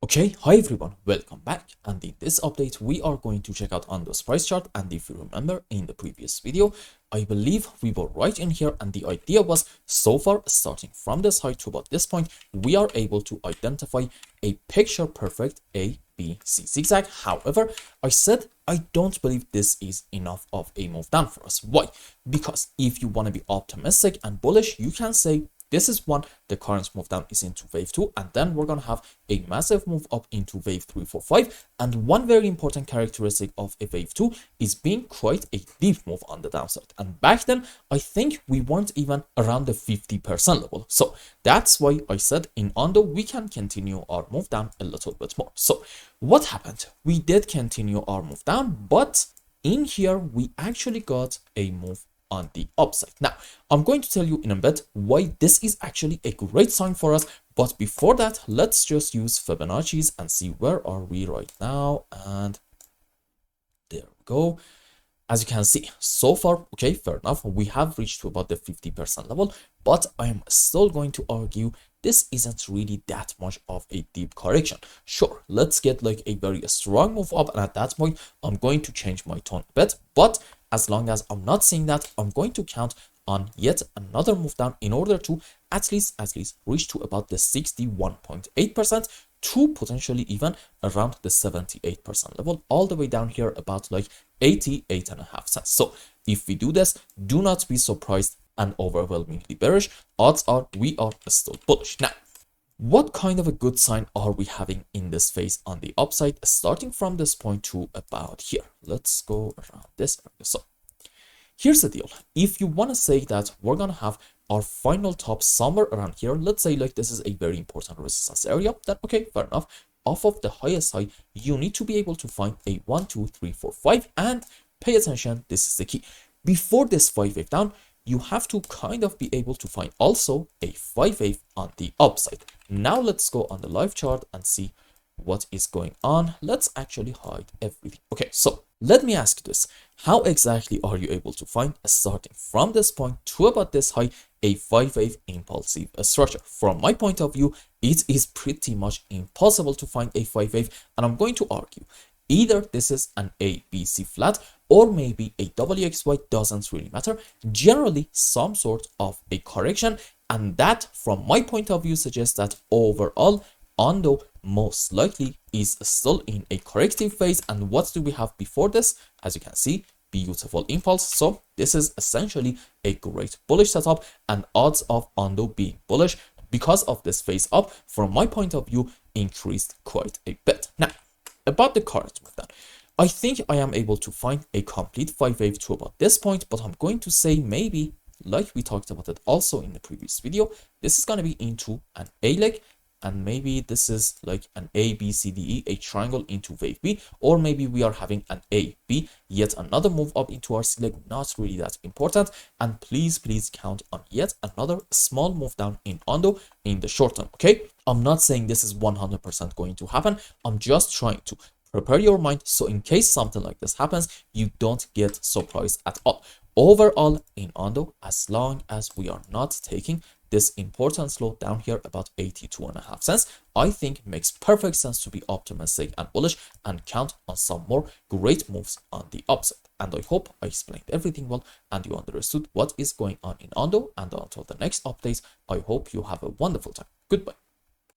Okay, hi everyone, welcome back, and in this update we are going to check out ONDO's price chart. And if you remember in the previous video, I believe we were right in here, and the idea was, so far starting from this high to about this point, we are able to identify a picture perfect A, B, C zigzag. However, I said I don't believe this is enough of a move down for us. Why? Because if you want to be optimistic and bullish, you can say this is one, the current move down is into wave 2, and then we're going to have a massive move up into wave 3, 4, 5. And one very important characteristic of a wave 2 is being quite a deep move on the downside. And back then, I think we weren't even around the 50% level. So that's why I said in ONDO, we can continue our move down a little bit more. So what happened? We did continue our move down, but in here, we actually got a move on the upside. Now, I'm going to tell you in a bit why this is actually a great sign for us. But before that, let's just use Fibonacci's and see where are we right now. And there we go. As you can see, so far, okay, fair enough, we have reached to about the 50% level, but I'm still going to argue this isn't really that much of a deep correction. Sure, let's get like a very strong move up, and at that point, I'm going to change my tone a bit, but as long as I'm not seeing that, I'm going to count on yet another move down in order to at least reach to about the 61.8% to potentially even around the 78% level, all the way down here about like 88.5 cents. So if we do this, do not be surprised and overwhelmingly bearish. Odds are we are still bullish. Now, what kind of a good sign are we having in this phase on the upside, starting from this point to about here? Let's go around this area. So here's the deal. If you want to say that we're going to have our final top somewhere around here, let's say like this is a very important resistance area, then okay, fair enough. Off of the highest high, you need to be able to find a 1, 2, 3, 4, 5, and pay attention, this is the key. Before this 5 wave down, you have to kind of be able to find also a 5 wave on the upside. Now let's go on the live chart and see what is going on. Let's actually hide everything. Okay, so let me ask you this. How exactly are you able to find, starting from this point to about this high, a 5 wave impulsive structure? From my point of view, it is pretty much impossible to find a 5 wave, and I'm going to argue either this is an ABC flat or maybe a WXY, doesn't really matter. Generally, some sort of a correction, and that, from my point of view, suggests that overall, ONDO most likely is still in a corrective phase. And what do we have before this? As you can see, beautiful impulse. So this is essentially a great bullish setup, and odds of ONDO being bullish because of this phase up, from my point of view, increased quite a bit. Now, about the current move down, I think I am able to find a complete 5 wave to about this point, but I'm going to say maybe, like we talked about it also in the previous video, this is going to be into an A leg, and maybe this is like an A, B, C, D, E, a triangle into wave B, or maybe we are having an A, B, yet another move up into our C leg, not really that important. And please count on yet another small move down in ONDO in the short term, okay? I'm not saying this is 100% going to happen. I'm just trying to prepare your mind, so in case something like this happens, you don't get surprised at all. Overall, in ONDO, as long as we are not taking this important slow down here about 82.5 cents, I think makes perfect sense to be optimistic and bullish and count on some more great moves on the upside. And I hope I explained everything well and you understood what is going on in ONDO. And until the next update, I hope you have a wonderful time. Goodbye.